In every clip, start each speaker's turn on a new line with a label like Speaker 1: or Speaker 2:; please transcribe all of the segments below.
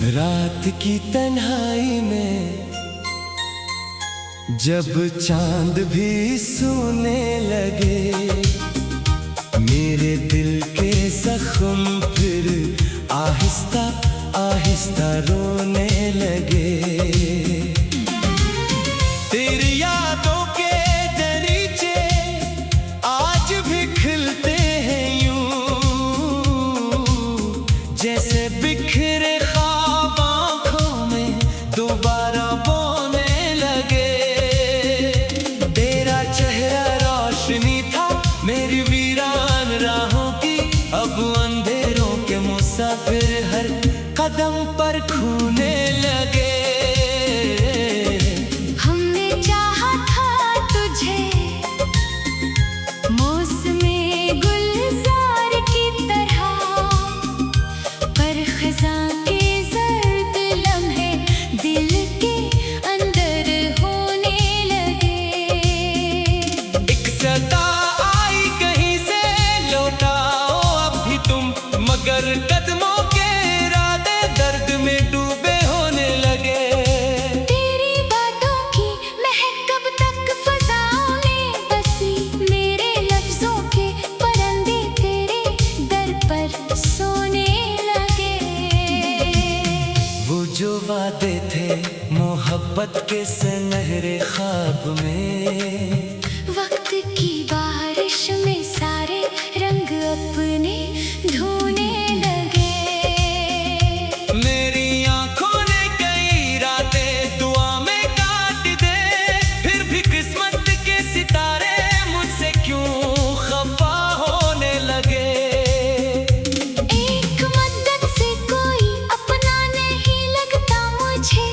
Speaker 1: रात की तन्हाई में जब चांद भी सोने लगे, मेरे दिल के जख्म फिर आहिस्ता आहिस्ता रोने लगे। तेरी यादों के दरीचे आज भी खिलते हैं यूं, जैसे बिखरे ख्वाब आँखों में दोबारा बोने लगे। तेरा चेहरा रोशनी था मेरी वीरान राहों की, अब अंधेरों के मुसाफिर हर कदम पर खूने लगे।
Speaker 2: हमने चाहा था तुझे मौसमे गुलजार की तरह, पर खिज़ां के ज़र्द लम्हे दिल के अंदर होने लगे।
Speaker 1: एक सदा आई कहीं से, लौटाओ अब भी तुम, मगर कदमों के इरादे दर्द में डूबे होने लगे।
Speaker 2: तेरी बातों की महक कब तक फ़ज़ाओं में बसी, मेरे लफ्ज़ों के परिंदे तेरे दर पर सोने लगे।
Speaker 1: वो जो वादे थे मोहब्बत के सुनहरे ख्वाब में,
Speaker 2: वक्त की बारिश में सारे रंग अपने ढूंढने लगे।
Speaker 1: मेरी आंखों ने कई रातें दुआ में काट दे, फिर भी किस्मत के सितारे मुझसे क्यों खफा होने लगे।
Speaker 2: एक मद्दत से कोई अपना नहीं लगता मुझे,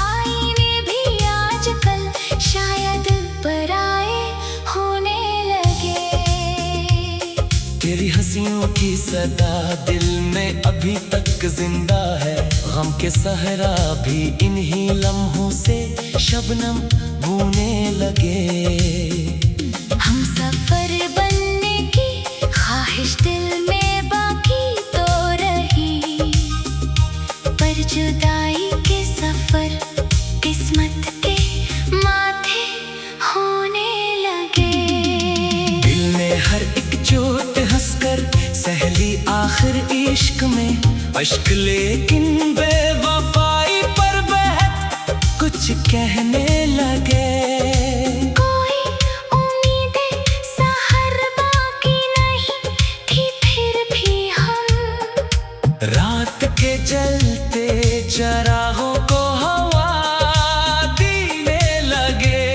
Speaker 2: आईने भी आजकल शायद पराए होने लगे।
Speaker 1: तेरी हंसियों की सदा दिल में अभी तक जिंदा है, गम के सहरा भी इन्हीं लम्हों से शबनम बूने लगे।
Speaker 2: हम सफर बनने की ख्वाहिश दिल में बाकी तो रही, पर जुदाई के सफर किस्मत के माथे होने लगे।
Speaker 1: दिल में हर एक चोट हंसकर सहली आखिर इश्क में अश्क, लेकिन बेवफाई पर बेहद कुछ कहने लगे।
Speaker 2: कोई उम्मीदें सहर बाकी नहीं थी, फिर भी हम
Speaker 1: रात के जलते चरागों को हवा देने लगे।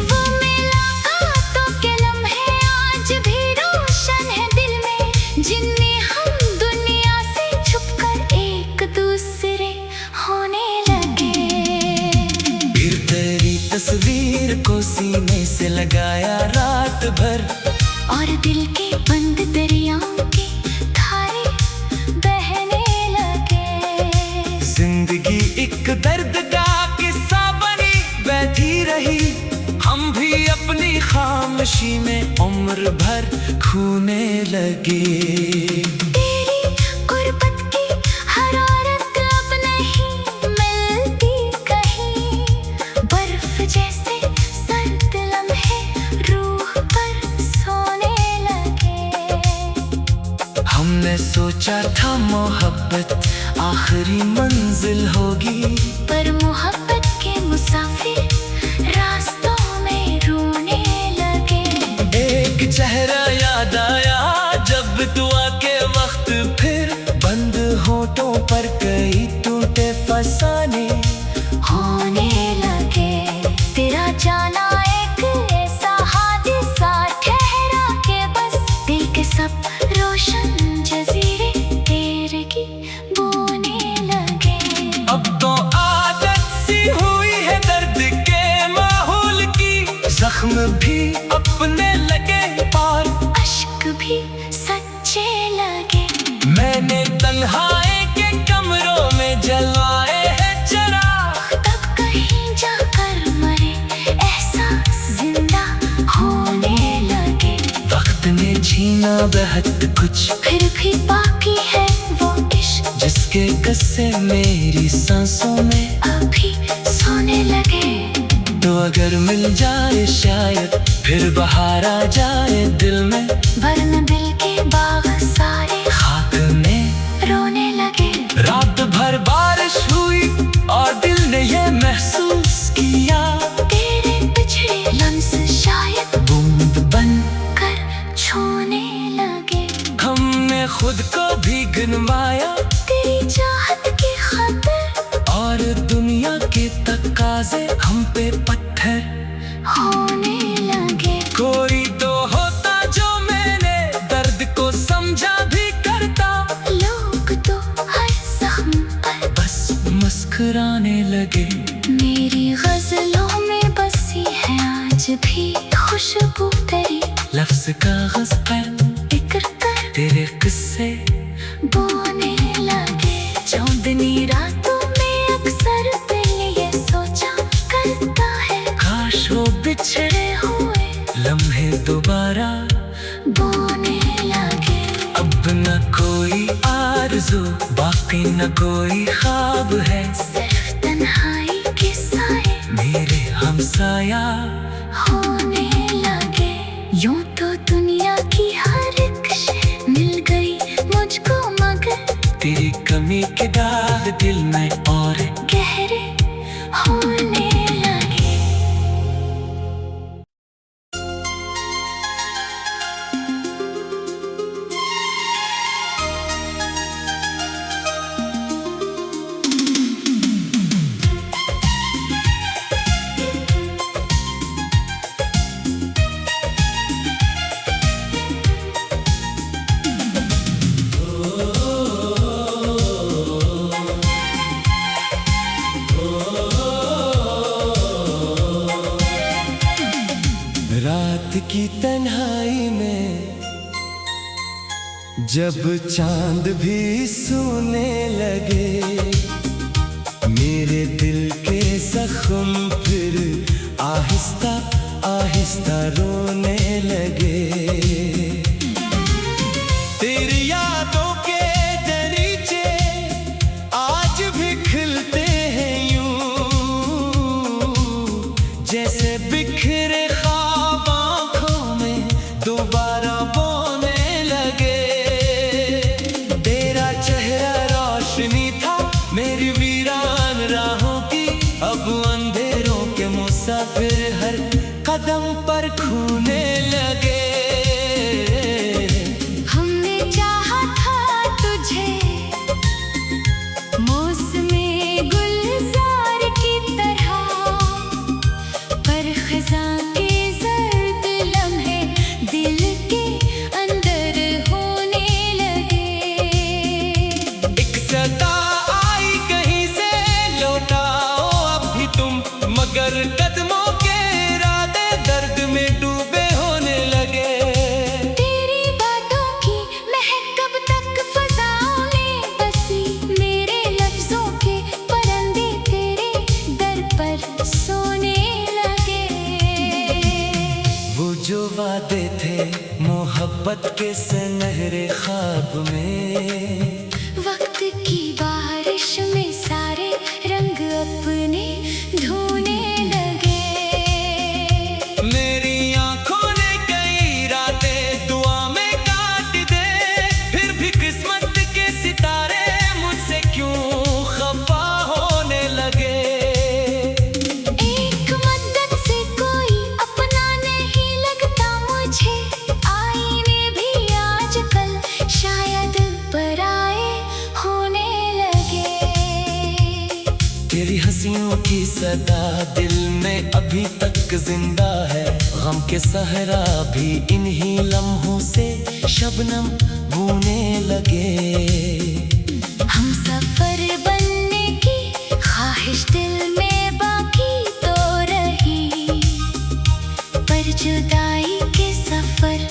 Speaker 2: वो मुलाकातों के लम्हे आज भी रोशन है दिल में, जिनमें हम दुनिया से छुपकर एक दूसरे होने लगे।
Speaker 1: फिर तेरी तस्वीर को सीने से लगाया रात भर,
Speaker 2: और दिल के बंद दरियाओं के धारे बहने लगे।
Speaker 1: जिंदगी एक दर्द का किस्सा बनी बैठी रही, हम भी अपनी खामोशी में उम्र भर खूने लगे।
Speaker 2: तेरी गुर्बत की हरारत अब नहीं मिलती कहीं, बर्फ जैसे सर्द लम्हे रूह पर सोने लगे।
Speaker 1: हमने सोचा था मोहब्बत आखिरी मंजिल होगी,
Speaker 2: पर मोहब्बत के मुसाफिर रास्तों में रोने लगे।
Speaker 1: एक चेहरा याद आया जब दुआ के वक्त, फिर बंद होठों पर कई टूटे फसाने
Speaker 2: होने लगे। तेरा जाना एक ऐसा हादसा ठहरा के बस, दिल के सब रोशन जजीरे तेरे की बोने लगे।
Speaker 1: अब तो आदत सी हुई है दर्द के माहौल की, जख्म भी अपने लगे और
Speaker 2: अश्क भी सच्चे लगे।
Speaker 1: मैंने तन्हाई के कमरों में जलवाए हैं चराग,
Speaker 2: तब कहीं जाकर मरे एहसास जिंदा होने लगे।
Speaker 1: वक्त ने छीना बेहद कुछ,
Speaker 2: फिर भी बाकी है वो इश्क
Speaker 1: जिसके किस्से मेरी सांसों में
Speaker 2: अभी सोने लगे।
Speaker 1: तो अगर मिल जाए शायद फिर बहार आ जाए दिल में,
Speaker 2: वरना दिल के बाग सारे
Speaker 1: खाक में
Speaker 2: रोने लगे।
Speaker 1: रात भर बारिश हुई और दिल ने ये महसूस किया,
Speaker 2: तेरे पिछड़े लम्स शायद
Speaker 1: बूंद बन
Speaker 2: कर छूने लगे।
Speaker 1: हमने खुद को भी गिनवाया
Speaker 2: तेरी चाहत की खातिर,
Speaker 1: और दुनिया के तकाजे हम पे पत्थर
Speaker 2: होने लगे।
Speaker 1: कोई तो होता जो मैंने दर्द को समझा भी करता,
Speaker 2: लोग तो हर जख्म पर
Speaker 1: बस मुस्कुराने लगे।
Speaker 2: मेरी गजलों में बसी है आज भी खुशबू तेरी,
Speaker 1: लफ्ज कागज पेन
Speaker 2: फिक्र कर
Speaker 1: तेरे किस्से
Speaker 2: बोने लगे। चांदनी रातों में अक्सर दिल ये सोचा करता है,
Speaker 1: काश वो बिछड़े
Speaker 2: हुए
Speaker 1: लम्हे दोबारा
Speaker 2: बोने लगे।
Speaker 1: अब न कोई आरज़ू बाकी न कोई ख्वाब है,
Speaker 2: सिर्फ तन्हाई के साए
Speaker 1: मेरे हमसाया
Speaker 2: होने लगे। यूं तो दुनिया की हर एक शय मिल गई मुझको, मगर
Speaker 1: तेरी कमी के दाग दिल में और
Speaker 2: गहरे होने लगे।
Speaker 1: रात की तन्हाई में जब चांद भी सोने लगे, मेरे दिल के जख्म फिर आहिस्ता आहिस्ता रोने लगे। तेरी यादों के दरीचे आज भी खिलते हैं यूं, जैसे बिखरे दोबारा बोने लगे। तेरा चेहरा रोशनी था मेरी वीरान राहों की, अब अंधेरों के मुसाफिर हर कदम पर खूने लगे।
Speaker 2: हमने चाहा था तुझे मौसमे गुलजार की तरह, पर खिज़ां के जर्द लम्हे दिल के अंदर होने लगे।
Speaker 1: एक सदा आई कहीं से लौटाओ अब भी तुम, मगर कदमों के इरादे दर्द में डूबे होने लगे।
Speaker 2: तेरी बातों की महक कब तक फ़ज़ाओं में बसी, मेरे लफ्ज़ों के परिंदे तेरे दर पर सोने लगे।
Speaker 1: वो जो वादे थे मोहब्बत के सुनहरे ख्वाब में,
Speaker 2: वक्त की बारिश में सारे रंग अपने धोने लगे।
Speaker 1: मेरी आंखों ने कई रातें दुआ में काट दे, फिर भी किस्मत के सितारे मुझसे क्यों खफा होने लगे।
Speaker 2: एक मद्दत से कोई अपना नहीं लगता मुझे, आईने भी आजकल शायद पराए होने लगे।
Speaker 1: तेरी हंसियों की सदा दिल में अभी तक जिंदा है, गम के सहरा भी इन्हीं लम्हों से शबनम बूने लगे।
Speaker 2: हम सफर बनने की ख्वाहिश दिल में बाकी तो रही, पर जुदाई के सफर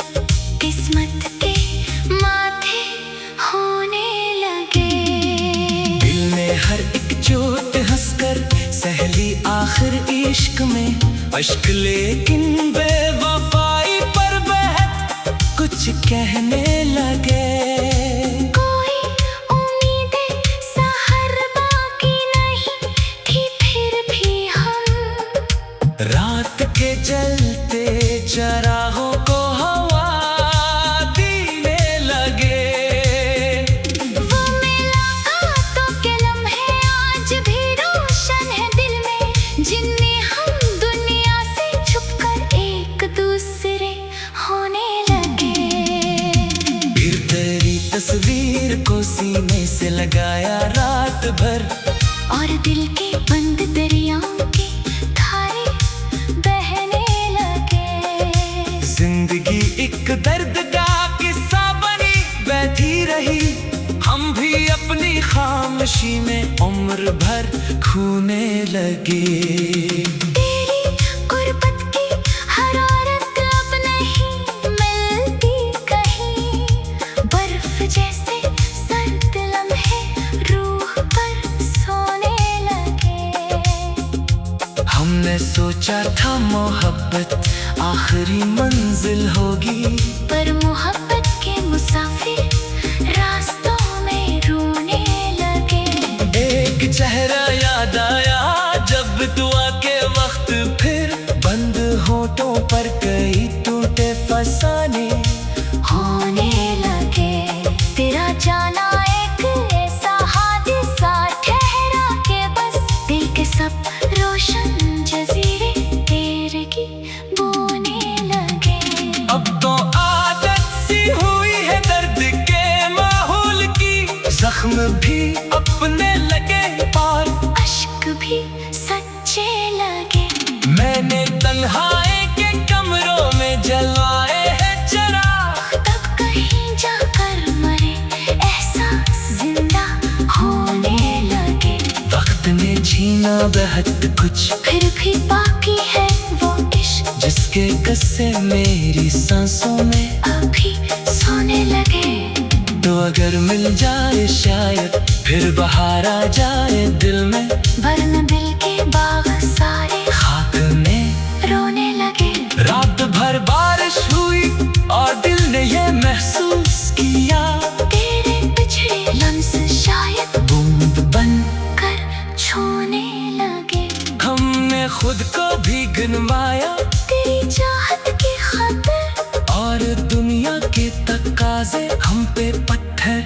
Speaker 2: किस्मत के माथे होने लगे।
Speaker 1: दिल में हर एक चोट हंसकर सहली आखिर इश्क में, अश्क लेकिन बेवफाई पर बहक कुछ कहने लगे।
Speaker 2: कोई उम्मीदें
Speaker 1: रात भर।
Speaker 2: और दिल के बंद दरियाओं की धारे बहने लगे।
Speaker 1: जिंदगी एक दर्द का किस्सा बनी बैठी रही, हम भी अपनी खामोशी में उम्र भर खोने लगे।
Speaker 2: तेरी गुर्बत की हरारत अब नहीं मिलती कहीं, बर्फ जैसे सर्द लम्हे रूह पर सोने लगे।
Speaker 1: हमने सोचा था मोहब्बत आखिरी मंजिल होगी,
Speaker 2: पर मोहब्बत के मुसाफिर रास्तों में रोने लगे।
Speaker 1: एक चेहरा याद आया जब दुआ के वक्त, फिर बंद होठों पर कई टूटे फसाने
Speaker 2: होने लगे। तेरा जाना एक ऐसा हादसा ठहरा के बस दिल के सब रोशन जजीरे तेरे की बोने लगे।
Speaker 1: अब तो आदत सी हुई है दर्द के माहौल की, जख्म भी अपने लगे और
Speaker 2: अश्क भी सच्चे लगे।
Speaker 1: मैंने तन्हाई के कमरों में जलवाए हैं चिराग,
Speaker 2: तब कहीं जाकर मरे एहसास जिंदा होने लगे।
Speaker 1: वक्त ने छीना बहुत कुछ,
Speaker 2: फिर भी बाकी है वो इश्क
Speaker 1: जिसके किस्से मेरी सांसों में
Speaker 2: अभी सोने लगे।
Speaker 1: तो अगर मिल जाए शायद फिर बहार आ जाए दिल में,
Speaker 2: वरना दिल के बाग सारे
Speaker 1: खाक में
Speaker 2: रोने लगे।
Speaker 1: रात भर बारिश हुई और दिल ने ये महसूस किया,
Speaker 2: तेरे पिछड़े लम्स शायद
Speaker 1: बूंद बन
Speaker 2: कर छूने लगे।
Speaker 1: हमने खुद को भी गिनवाया
Speaker 2: तेरी चाहत की खातिर
Speaker 1: और दुनिया के तकाजे हम पे पत्थर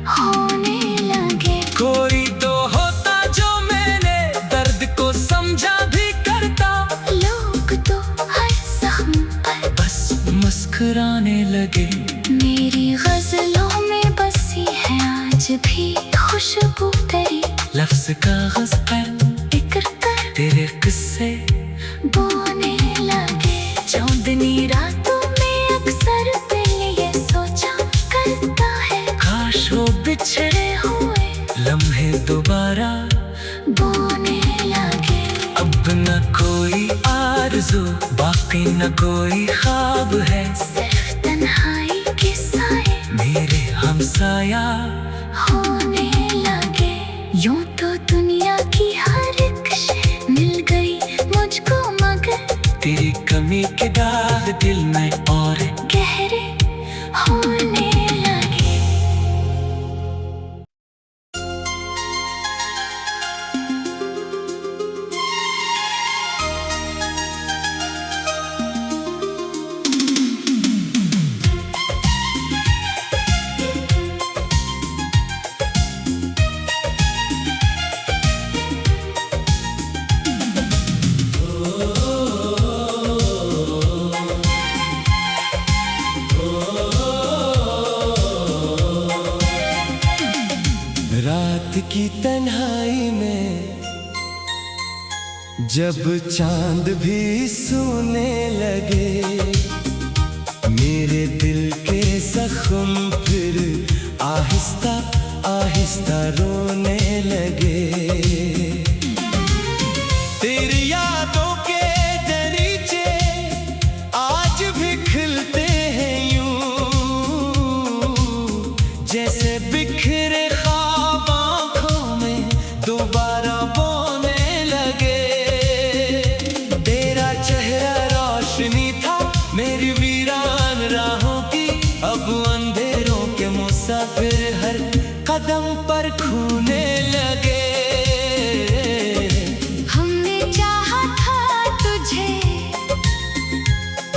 Speaker 2: होने लगे।
Speaker 1: कोई तो होता जो मैंने दर्द को समझा भी करता,
Speaker 2: लोग तो हर जख्म पर
Speaker 1: बस मुस्कुराने लगे।
Speaker 2: मेरी गजलों में बसी है आज भी खुशबू तेरी,
Speaker 1: लफ्ज कागज पर
Speaker 2: फिक्र कर
Speaker 1: तेरे किस्से
Speaker 2: बोने लगे। चौदनी रातों में अक्सर दिल ये सोचा करता है,
Speaker 1: काश वो बिछड़े
Speaker 2: हुए
Speaker 1: लम्हे दोबारा
Speaker 2: बोने लगे।
Speaker 1: अब न कोई आरज़ू बाकी न कोई ख्वाब है,
Speaker 2: सिर्फ तन्हाई के साए
Speaker 1: मेरे हमसाया
Speaker 2: होने लगे। यूं तो दुनिया की हर एक शय मिल गई मुझको, मगर
Speaker 1: तेरी कमी के दाग दिल में और
Speaker 2: गहरे होने लगे।
Speaker 1: रात की तन्हाई में जब चांद भी सोने लगे, मेरे दिल के जख्म फिर आहिस्ता आहिस्ता रोने लगे। तेरी यादों के दरीचे आज भी खिलते हैं यूं, जैसे बिखरे ख्वाब आँखों में दोबारा बोने लगे। तेरा चेहरा रोशनी था मेरी वीरान राहों की, अब अंधेरों के मुसाफिर हर कदम पर खूने लगे।
Speaker 2: हमने चाहा था तुझे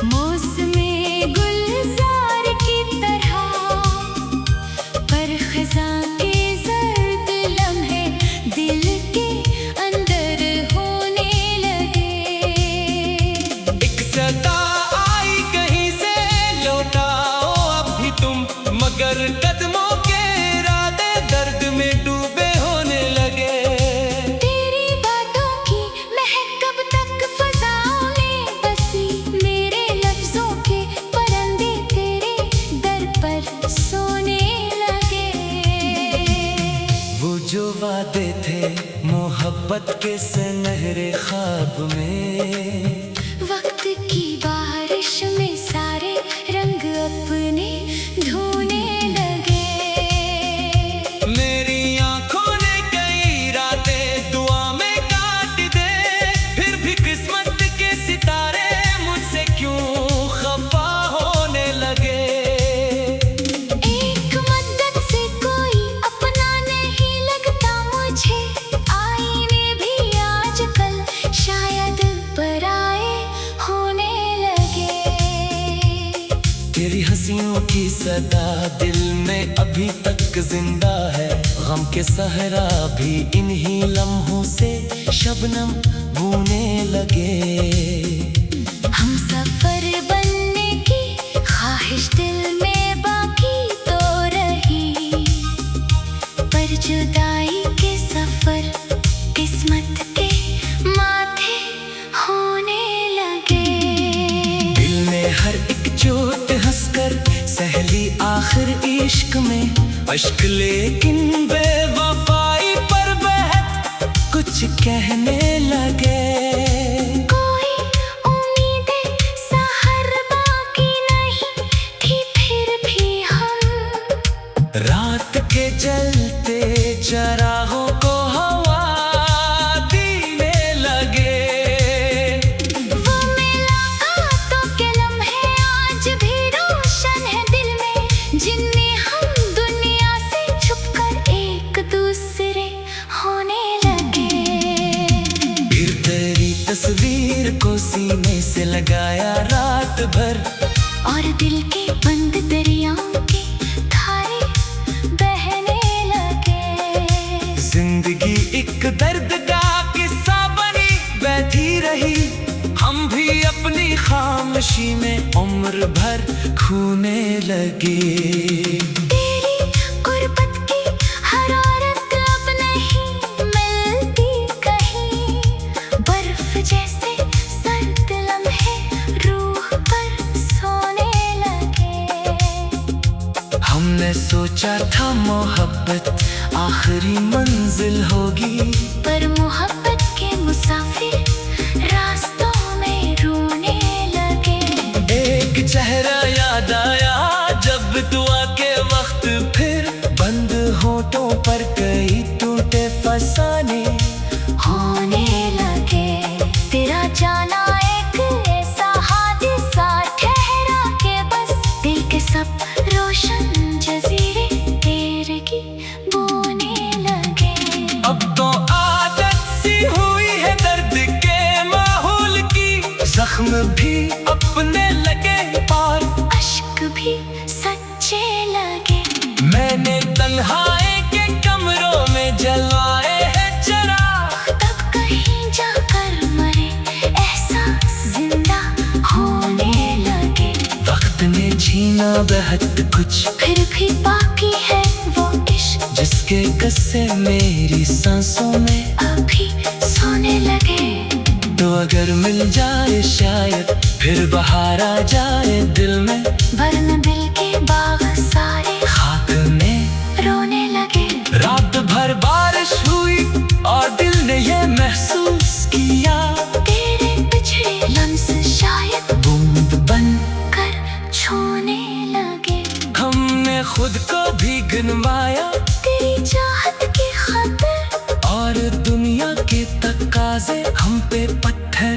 Speaker 2: मौसमे गुलजार की तरह, पर खिज़ां के जर्द लम्हे दिल के अंदर होने लगे।
Speaker 1: एक सदा आई कहीं से लौटाओ अब भी तुम, मगर कदमों के इरादे दर्द में जो वादे थे मोहब्बत के सुनहरे ख्वाब में,
Speaker 2: वक्त की बारिश में सारे रंग अपने धोने लगे।
Speaker 1: मेरी आंखों ने कई रातें दुआ में काट दे, फिर भी किस्मत के सितारे मुझसे क्यों खफा होने लगे।
Speaker 2: एक मद्दत से कोई अपना नहीं लगता मुझे, आईने भी आजकल शायद पराए होने लगे।
Speaker 1: तेरी हंसियों की सदा दिल में अभी तक जिंदा है, गम के सहरा भी इन्हीं लम्हों से शबनम बूने लगे।
Speaker 2: हम सफर बनने की ख्वाहिश दिल में बाकी तो रही, पर जुदाई के सफर किस्मत के माथे होने लगे।
Speaker 1: दिल में हर एक चोट हंसकर सहली आखिर इश्क में, अश्क लेकिन बेवफाई पर बहक कुछ कहने लगे।
Speaker 2: कोई उम्मीदें सहर बाकी नहीं थी, फिर भी हम
Speaker 1: रात के जलते चरागों को हवा देने लगे।
Speaker 2: वो मुलाकातों के लम्हे आज भी रोशन है दिल में, जिनमें हम दुनिया से छुपकर एक दूसरे होने लगे।
Speaker 1: फिर तेरी तस्वीर को सीने से लगाया रात भर,
Speaker 2: और दिल के बंद दरियाओं के धारे बहने लगे।
Speaker 1: जिंदगी एक दर्द का किस्सा बनी बैठी रही, हम भी अपनी खामोशी में उम्र भर खोने लगे।
Speaker 2: तेरी गुर्बत की हरारत अब नहीं मिलती कहीं, बर्फ जैसे सर्द लम्हे रूह पर सोने लगे।
Speaker 1: हमने सोचा था मोहब्बत आखिरी मंजिल होगी,
Speaker 2: पर मोहब्बत के मुसाफिर रास्तों में रोने लगे।
Speaker 1: एक चेहरा याद आया जब दुआ के वक्त, फिर बंद होठों पर कई टूटे फसाने
Speaker 2: होने लगे। तेरा जाना एक ऐसा हादसा ठहरा के बस दिल के सब रोशन जजीरे तेरे की बोने लगे।
Speaker 1: अब तो आदत सी हुई है दर्द के माहौल की, जख्म भी अपने लगे और
Speaker 2: अश्क भी सच्चे लगे।
Speaker 1: मैंने तन्हाई के कमरों में जलवाए हैं चराग,
Speaker 2: तब कहीं जाकर मरे एहसास जिंदा होने लगे।
Speaker 1: वक्त ने छीना बहुत कुछ,
Speaker 2: फिर भी बाकी है वो इश्क
Speaker 1: जिसके किस्से मेरी सांसों में
Speaker 2: अभी सोने लगे।
Speaker 1: तो अगर मिल जाए शायद फिर बहार आ जाए दिल में,
Speaker 2: वरना दिल के बाग सारे
Speaker 1: खाक में
Speaker 2: रोने लगे।
Speaker 1: रात भर बारिश हुई और दिल ने ये महसूस किया,
Speaker 2: तेरे पिछड़े लम्स शायद
Speaker 1: बूंद बन
Speaker 2: कर छूने लगे।
Speaker 1: हमने खुद को भी गिनवाया,
Speaker 2: तेरी चाहत की खातिर
Speaker 1: और दुनिया के तकाजे हम पे पत्थर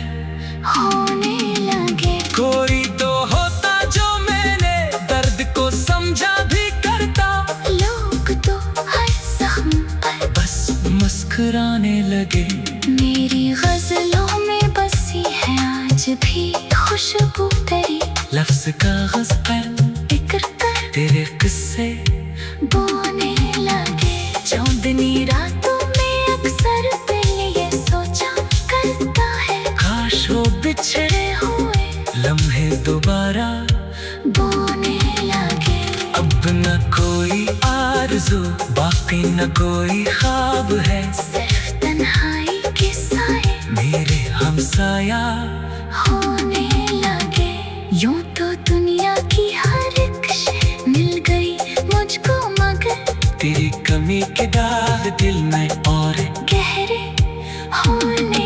Speaker 2: होने लगे।
Speaker 1: कोई तो होता जो मैंने दर्द को समझा भी करता,
Speaker 2: लोग तो हर जख्म पर
Speaker 1: बस मुस्कुराने लगे।
Speaker 2: मेरी गजलों में बसी है आज भी खुशबू तेरी,
Speaker 1: लफ्ज कागज पर
Speaker 2: फिक्र कर
Speaker 1: तेरे किस्से
Speaker 2: बोने लगे। चांदनी रातों में अक्सर दिल ये सोचा करता है,
Speaker 1: काश वो
Speaker 2: बिछड़े हुए
Speaker 1: लम्हे दोबारा
Speaker 2: बोने लगे।
Speaker 1: अब न कोई आरज़ू बाकी न कोई ख्वाब है,
Speaker 2: सिर्फ तन्हाई के साए
Speaker 1: मेरे हमसाया
Speaker 2: होने लगे। यूं तो दुनिया की हर एक शय मिल गई मुझको, मगर
Speaker 1: तेरी कमी के दाग दिल में और
Speaker 2: गहरे होने